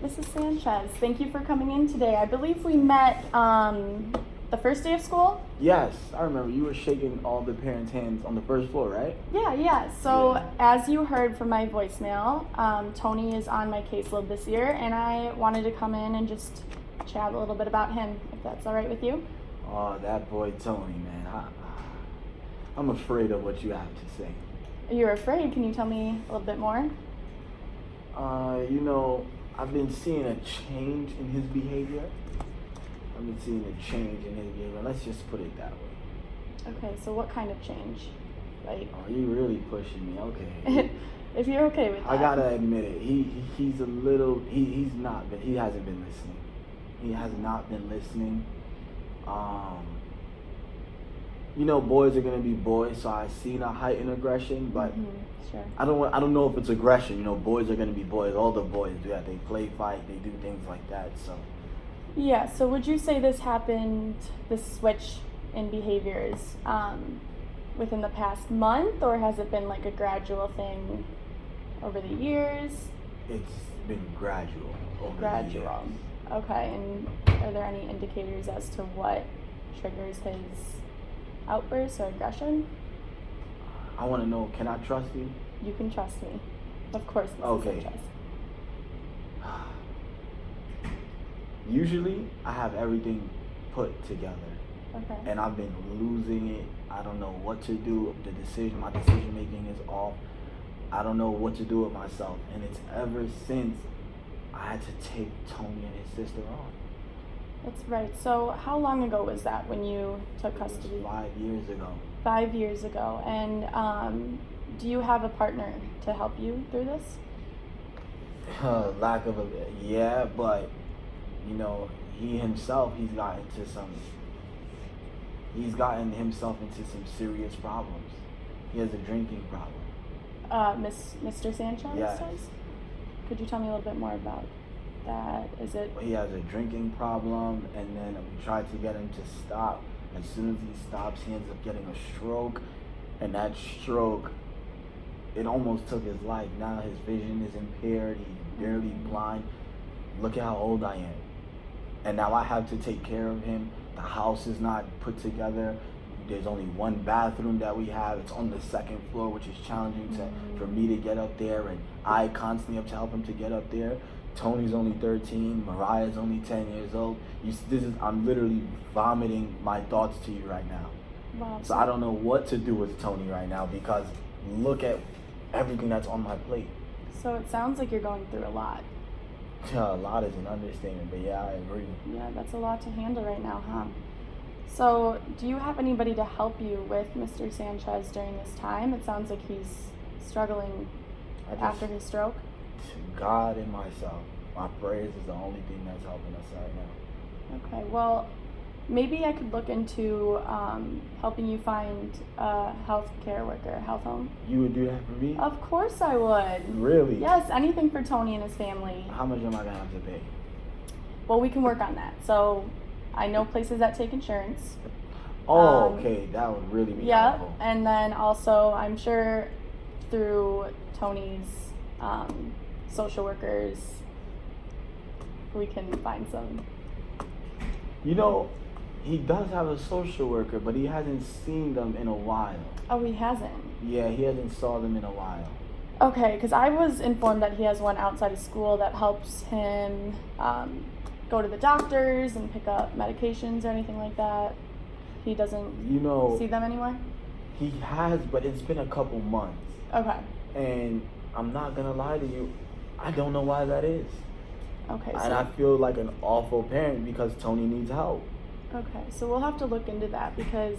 Mrs. Sanchez, thank you for coming in today. I believe we met the first day of school? Yes, I remember. You were shaking all the parents' hands on the first floor, right? Yeah. So, Yeah. as you heard from my voicemail, Tony is on my caseload this year, and I wanted to come in and just chat a little bit about him, if that's all right with you. Oh, that boy Tony, man. I'm afraid of what you have to say. You're afraid? Can you tell me a little bit more? I've been seeing a change in his behavior. Let's just put it that way. Okay, so what kind of change? Like, Oh, you really pushing me. Okay. if you're okay with that. I gotta admit it. He's a little. He hasn't been listening. He has not been listening. Boys are gonna be boys, so I seen a heightened aggression, but Sure. I don't know if it's aggression. Boys are gonna be boys. All the boys do that. They play fight. They do things like that. So Yeah, so would you say this switch in behaviors, within the past month, or has it been like a gradual thing over the years? it's been gradual over the Gradual. years. Okay, and are there any indicators as to what triggers his outbursts or aggression? I want to know. Can I trust you? You can trust me. Of course, Mrs. Okay. Sanchez. Usually, I have everything put together, Okay. and I've been losing it. I don't know what to do. My decision making is off. I don't know what to do with myself, and it's ever since I had to take Tony and his sister on. That's right. So how long ago was that when you took It was custody? 5 years ago. 5 years ago. And do you have a partner to help you through this? Lack of yeah, but he himself, he's gotten himself into some serious problems. He has a drinking problem. Mr. Sanchez Yes. does? Could you tell me a little bit more about that? Is it He has a drinking problem, and then we tried to get him to stop. As soon as he stops, he ends up getting a stroke, and that stroke, it almost took his life. Now his vision is impaired. He's barely blind. Look at how old I am. And now I have to take care of him. The house is not put together. There's only one bathroom that we have. It's on the second floor, which is challenging for me to get up there, and I constantly have to help him to get up there. Tony's only 13. Mariah's only 10 years old. I'm literally vomiting my thoughts to you right now. wow? So I don't know what to do with Tony right now, because look at everything that's on my plate. So it sounds like you're going through a lot. A lot is an understatement, but yeah, I agree. Yeah, that's a lot to handle right now, huh? So do you have anybody to help you with Mr. Sanchez during this time? It sounds like he's struggling after his stroke. God and myself. My prayers is the only thing that's helping us right now. Okay, well, maybe I could look into helping you find a health care worker, a health home. You would do that for me? Of course I would. Really? Yes, anything for Tony and his family. How much am I gonna have to pay? Well, we can work on that. So I know places that take insurance. Oh, okay. That would really be Yeah, helpful. and then also I'm sure through Tony's social workers, we can find some. He does have a social worker, but he hasn't seen them in a while. Oh, he hasn't. Yeah, he hasn't saw them in a while. Okay, because I was informed that he has one outside of school that helps him go to the doctors and pick up medications or anything like that. He doesn't see them anymore? He has, but it's been a couple months. Okay. And I'm not gonna lie to you, I don't know why that is. Okay. And I feel like an awful parent because Tony needs help. Okay, so we'll have to look into that, because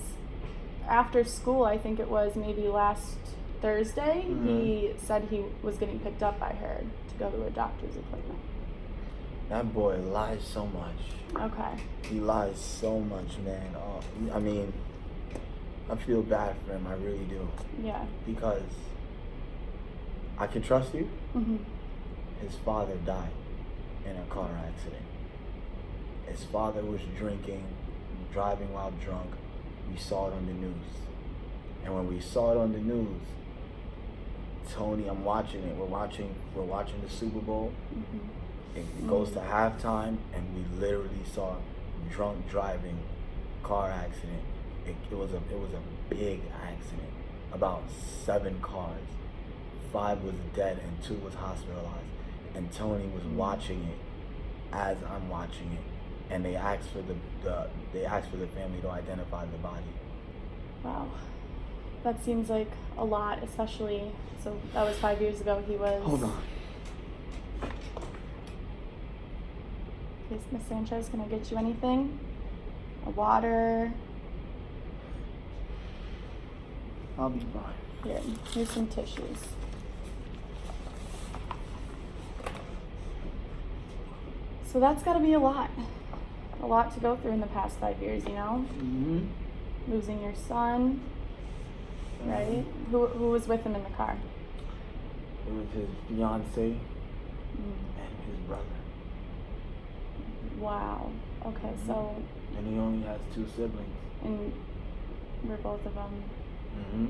after school, I think it was maybe last Thursday, he said he was getting picked up by her to go to a doctor's appointment. That boy lies so much. Okay. He lies so much, man. I feel bad for him. I really do. Yeah. Because I can trust you. Mhm. His father died in a car accident. His father was drinking, driving while drunk. We saw it on the news. And when we saw it on the news, Tony, I'm watching it. We're watching the Super Bowl. It goes to halftime, and we literally saw drunk driving, car accident. It was a big accident. About 7 cars. 5 was dead and 2 was hospitalized. And Tony was watching it as I'm watching it, and they asked for the family to identify the body. Wow, that seems like a lot, especially. So that was 5 years ago. He was. Hold on. Yes, Miss Sanchez, can I get you anything? A water? I'll be fine. Here, here's some tissues. So that's got to be a lot to go through in the past 5 years, you know? Mm-hmm. Losing your son, right? Who was with him in the car? It was his fiance and his brother. Wow. Okay, so. And he only has 2 siblings. And were both of them. Mm-hmm.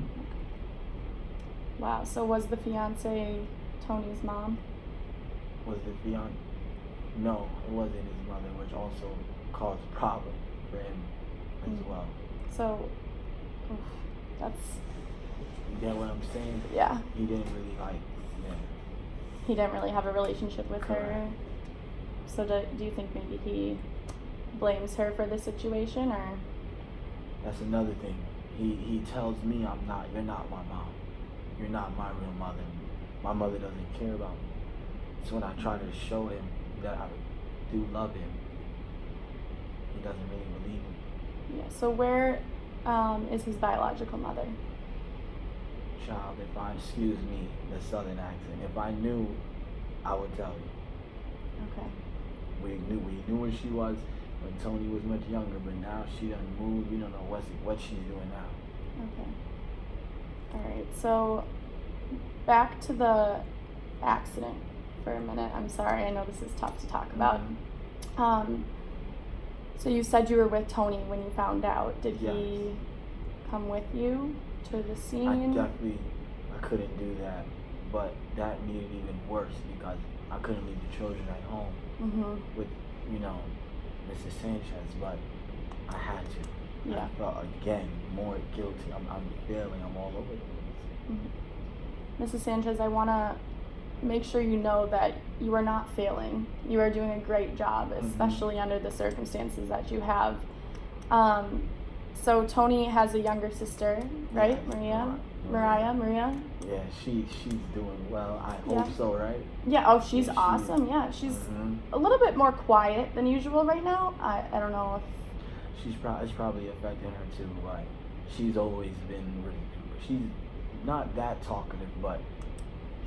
Wow. So was the fiance Tony's mom? Was the fiance? No, it wasn't his mother, which also caused a problem for him as well. So, that's. You get what I'm saying? Yeah. He didn't really He didn't really have a relationship with Correct. her. So do you think maybe he blames her for the situation, or? That's another thing. He tells me you're not my mom. You're not my real mother. My mother doesn't care about me. So when I try to show him that I do love him, he doesn't really believe me. Yeah. So where is his biological mother? Child, excuse me, the southern accent. If I knew, I would tell you. Okay. We knew where she was when Tony was much younger, but now she done moved. We don't know what she's doing now. Okay. All right. So back to the accident for a minute. I'm sorry. I know this is tough to talk about. Mm-hmm. So you said you were with Tony when you found out. Did Yes. he come with you to the scene? I couldn't do that, but that made it even worse because I couldn't leave the children at home with, Mrs. Sanchez, but I had to. Yeah. I felt again more guilty. I'm failing. I'm all over the place. Mrs. Sanchez, I want to make sure you know that you are not failing. You are doing a great job, especially under the circumstances that you have. So Tony has a younger sister, right? Yes, Maria? Yeah, she's doing well. I hope so, right? Yeah, oh, she's awesome. Yeah, she's a little bit more quiet than usual right now. I don't know if... It's probably affecting her too, but she's always been, she's not that talkative, but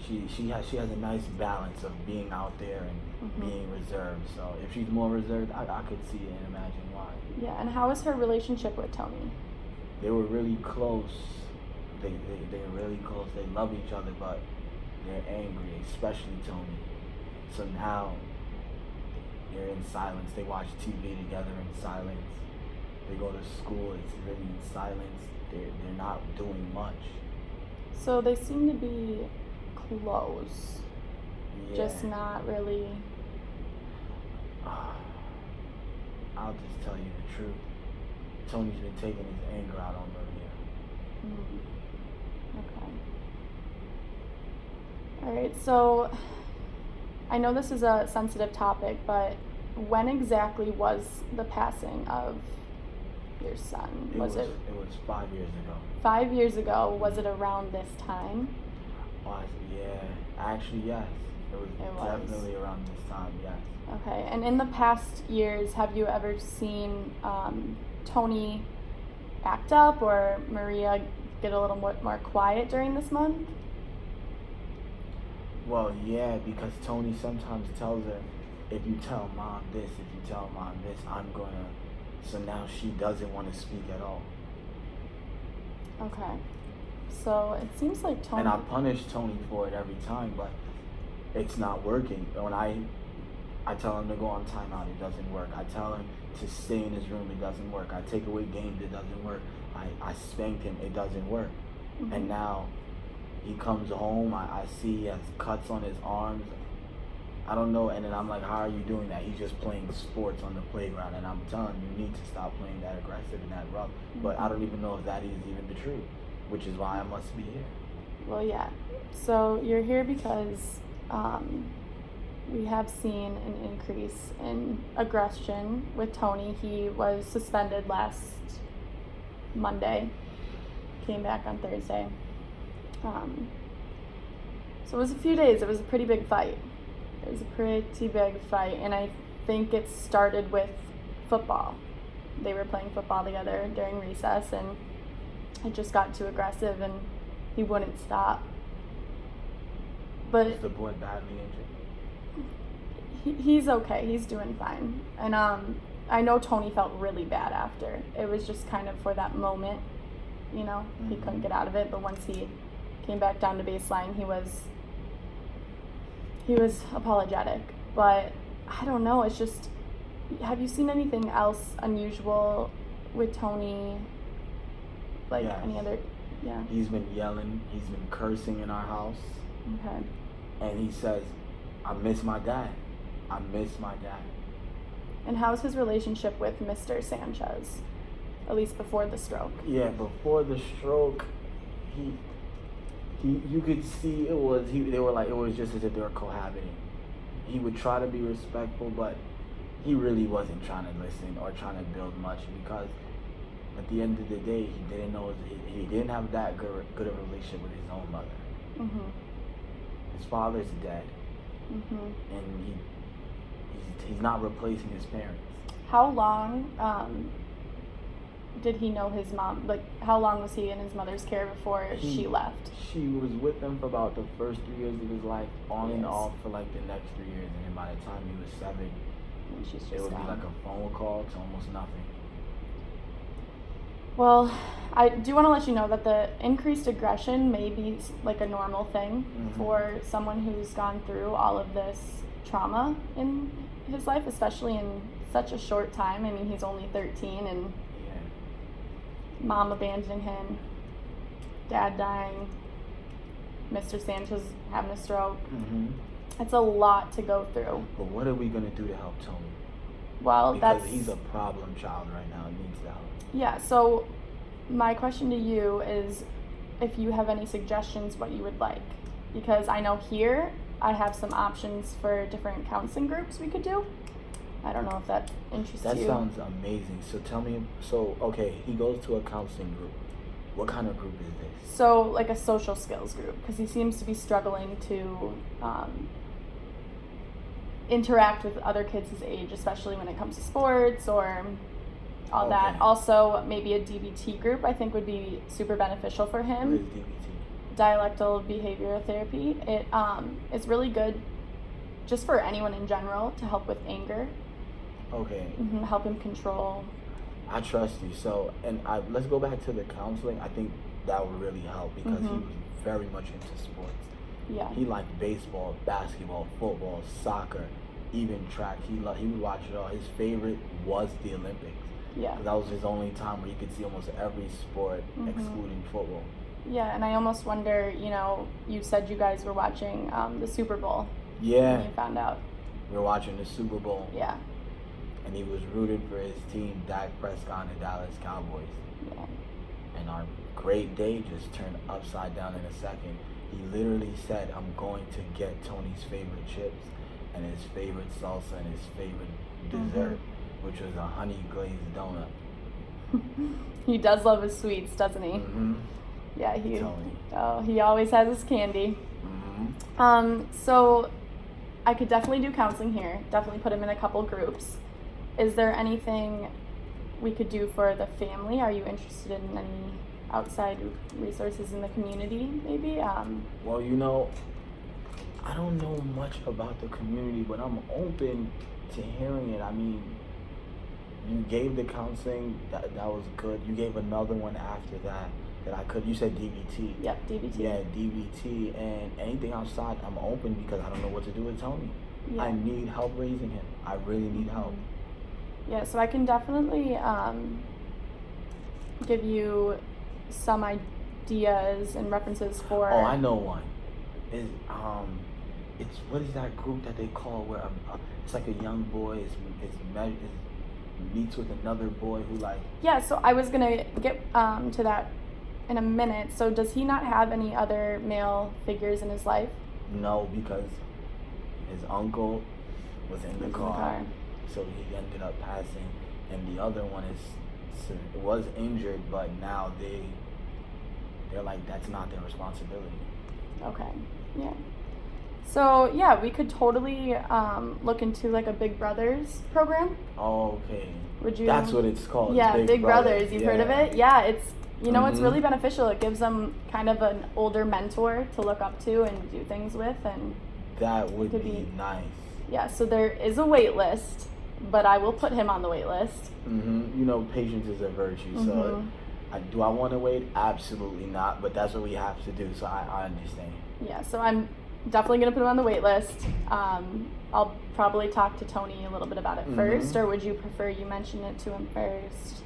she has a nice balance of being out there and being reserved. So if she's more reserved, I could see and imagine why. Yeah, and how is her relationship with Tony? They were really close. They're really close. They love each other, but they're angry, especially Tony. So now they're in silence. They watch TV together in silence. They go to school. It's really in silence. They're not doing much. So they seem to be close. Yeah. Just not really. I'll just tell you the truth. Tony's been taking his anger out on Maria. Okay. All right, so I know this is a sensitive topic, but when exactly was the passing of your son? It was 5 years ago. 5 years ago. Was it around this time? Yeah, actually, yes. It was definitely around this time, yes. Okay, and in the past years, have you ever seen Tony act up or Maria get a little more quiet during this month? Well, yeah, because Tony sometimes tells her, if you tell mom this, if you tell mom this, I'm gonna... So now she doesn't want to speak at all. Okay. So it seems like Tony... And I punish Tony for it every time, but it's not working. When I tell him to go on timeout, it doesn't work. I tell him to stay in his room, it doesn't work. I take away games, it doesn't work. I spank him, it doesn't work. And now he comes home, I see he has cuts on his arms. I don't know. And then I'm like, how are you doing that? He's just playing sports on the playground. And I'm telling him, you need to stop playing that aggressive and that rough. But I don't even know if that is even the truth, which is why I must be here. Well, yeah. So you're here because we have seen an increase in aggression with Tony. He was suspended last Monday, came back on Thursday. So it was a few days. It was a pretty big fight. And I think it started with football. They were playing football together during recess, and it just got too aggressive, and he wouldn't stop. But is the boy badly injured? He's okay. He's doing fine. And I know Tony felt really bad after. It was just kind of for that moment, you know. He couldn't get out of it, but once he came back down to baseline, he was apologetic. But I don't know, it's just, have you seen anything else unusual with Tony? Like yes. any other, yeah. He's been yelling, he's been cursing in our house. Okay. And he says, I miss my dad. I miss my dad. And how's his relationship with Mr. Sanchez? At least before the stroke. Yeah, before the stroke, he you could see it was just as if they were cohabiting. He would try to be respectful, but he really wasn't trying to listen or trying to build much, because at the end of the day, he didn't have that good of a relationship with his own mother. His father's dead, and he's not replacing his parents. How long did he know his mom? Like, how long was he in his mother's care before she left? She was with him for about the first 3 years of his life, on and off for like the next 3 years, and then by the time he was 7, and she's just it would gone. be like a phone call to almost nothing. Well, I do want to let you know that the increased aggression may be like a normal thing for someone who's gone through all of this trauma in his life, especially in such a short time. I mean, he's only 13, and mom abandoning him, dad dying, Mr. Sanchez having a stroke. It's a lot to go through. But what are we going to do to help Tony? Well, because he's a problem child right now and needs the help. Yeah, so my question to you is if you have any suggestions what you would like. Because I know here I have some options for different counseling groups we could do. I don't know if that interests you. That sounds amazing. So tell me, okay, he goes to a counseling group. What kind of group is this? So like a social skills group, because he seems to be struggling to interact with other kids his age, especially when it comes to sports or all that. Also, maybe a DBT group I think would be super beneficial for him. What is DBT? Dialectal behavioral therapy. It's really good just for anyone in general to help with anger. Okay. Help him control. I trust you. So, let's go back to the counseling. I think that would really help because he was very much into sports. Yeah. He liked baseball, basketball, football, soccer, even track. He would watch it all. His favorite was the Olympics. Yeah. That was his only time where he could see almost every sport, excluding football. Yeah, and I almost wonder, you said you guys were watching the Super Bowl. Yeah. When you found out. We were watching the Super Bowl. Yeah. And he was rooted for his team, Dak Prescott and the Dallas Cowboys. Yeah. And our great day just turned upside down in a second. He literally said, I'm going to get Tony's favorite chips and his favorite salsa and his favorite dessert, which was a honey glazed donut. He does love his sweets, doesn't he? Yeah, he always has his candy. So I could definitely do counseling here. Definitely put him in a couple groups. Is there anything we could do for the family? Are you interested in any outside resources in the community, maybe? Well, I don't know much about the community, but I'm open to hearing it. I mean, you gave the counseling, that was good. You gave another one after that I could. You said DBT. Yep, DBT. Yeah, DBT, and anything outside, I'm open because I don't know what to do with Tony. Yeah. I need help raising him. I really need help. Yeah, so I can definitely give you some ideas and references for... Oh, I know one. it's what is that group that they call where it's like a young boy is meets with another boy who like. Yeah, so I was gonna get to that in a minute. So does he not have any other male figures in his life? No, because his uncle was in the car, so he ended up passing, and the other one was injured, but now they're like, that's not their responsibility. Okay, yeah. So yeah, we could totally look into like a Big Brothers program. Oh, okay. Would you? That's what it's called. Yeah, Big Brothers. You've heard of it? Yeah, it's it's really beneficial. It gives them kind of an older mentor to look up to and do things with, and that would be nice. Yeah, so there is a wait list, but I will put him on the wait list. You know, patience is a virtue. So, do I want to wait? Absolutely not. But that's what we have to do. So I understand. Yeah, so I'm definitely gonna put him on the wait list. I'll probably talk to Tony a little bit about it first, or would you prefer you mention it to him first?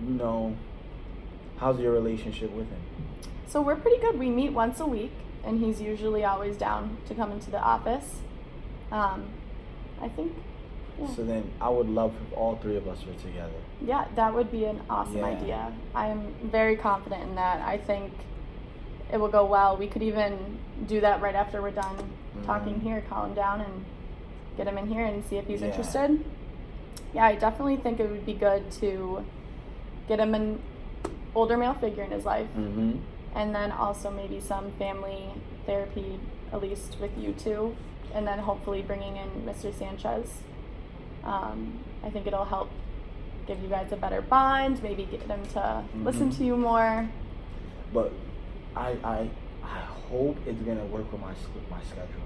You know, how's your relationship with him? So we're pretty good. We meet once a week, and he's usually always down to come into the office. I think. Yeah. So then I would love if all three of us were together. Yeah, that would be an awesome idea. I am very confident in that. I think it will go well. We could even do that right after we're done talking here, call him down and get him in here and see if he's interested. Yeah, I definitely think it would be good to get him an older male figure in his life. And then also maybe some family therapy, at least with you two. And then hopefully bringing in Mr. Sanchez. I think it'll help give you guys a better bond, maybe get them to listen to you more. But I hope it's going to work with my schedule.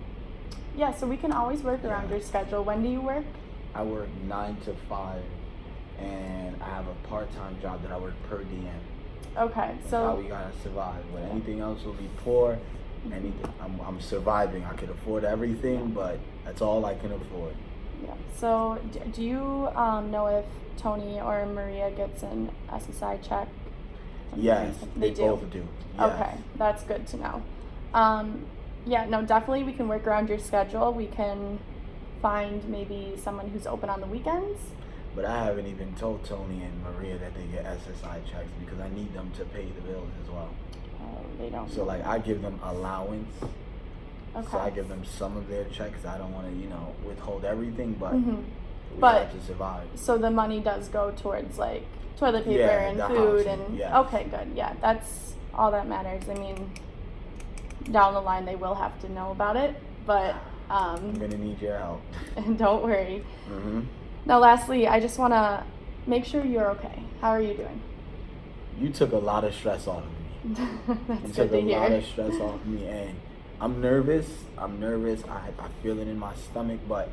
Yeah, so we can always work around your schedule. When do you work? I work 9 to 5, and I have a part-time job that I work per diem. Okay, That's so how we gotta survive. But anything else will be poor. Anything, I'm surviving. I can afford everything, but that's all I can afford. Yeah. So do you know if Tony or Maria gets an SSI check? Yes, they both do. Yes. Okay, that's good to know. Yeah, no, definitely we can work around your schedule. We can find maybe someone who's open on the weekends. But I haven't even told Tony and Maria that they get SSI checks because I need them to pay the bills as well. Oh, they don't. So like I give them allowance. Okay. So I give them some of their checks. I don't want to, withhold everything, but we have to survive. So the money does go towards like toilet paper and food and okay, good. Yeah, that's all that matters. I mean, down the line they will have to know about it, but I'm gonna need your help. And don't worry. Now, lastly, I just want to make sure you're okay. How are you doing? You took a lot of stress off of me. That's good to hear. You took a lot of stress off of me, and I'm nervous. I feel it in my stomach, but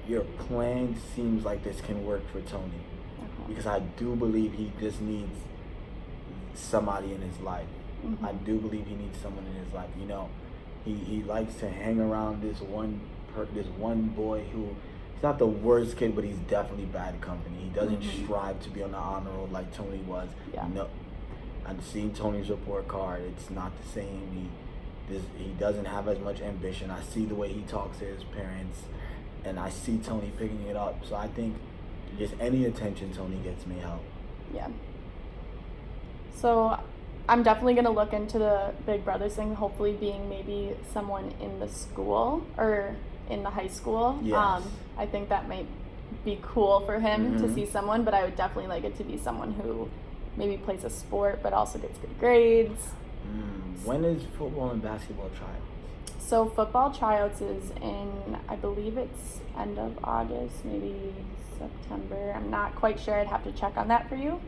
your plan seems like this can work for Tony. Because I do believe he just needs somebody in his life. I do believe he needs someone in his life. He likes to hang around this one boy who, he's not the worst kid, but he's definitely bad company. He doesn't strive to be on the honor roll like Tony was. Yeah. No, I've seen Tony's report card. It's not the same. He doesn't have as much ambition. I see the way he talks to his parents, and I see Tony picking it up. So I think just any attention Tony gets may help. Yeah. So I'm definitely going to look into the Big Brothers thing, hopefully being maybe someone in the school or in the high school. Yes. I think that might be cool for him to see someone, but I would definitely like it to be someone who maybe plays a sport but also gets good grades. When is football and basketball tryouts? So football tryouts is in, I believe it's end of August, maybe September. I'm not quite sure. I'd have to check on that for you.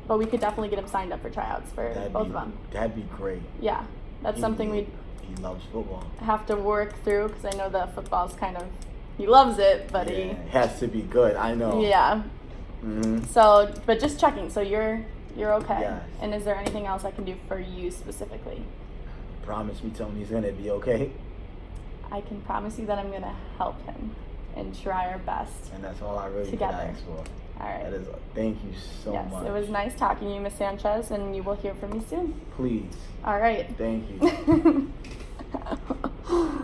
But we could definitely get him signed up for tryouts for both of them. That'd be great. Yeah, that's something we'd he loves football. Have to work through because I know the football's kind of, he loves it, but it has to be good. I know. Yeah. So, but just checking. So you're okay. Yes. And is there anything else I can do for you specifically? Promise me Tony's gonna be okay. I can promise you that I'm gonna help him and try our best. And that's all I really together. can ask for. All right. That is. Thank you so yes, much. It was nice talking to you, Miss Sanchez, and you will hear from me soon. Please. All right. Thank you.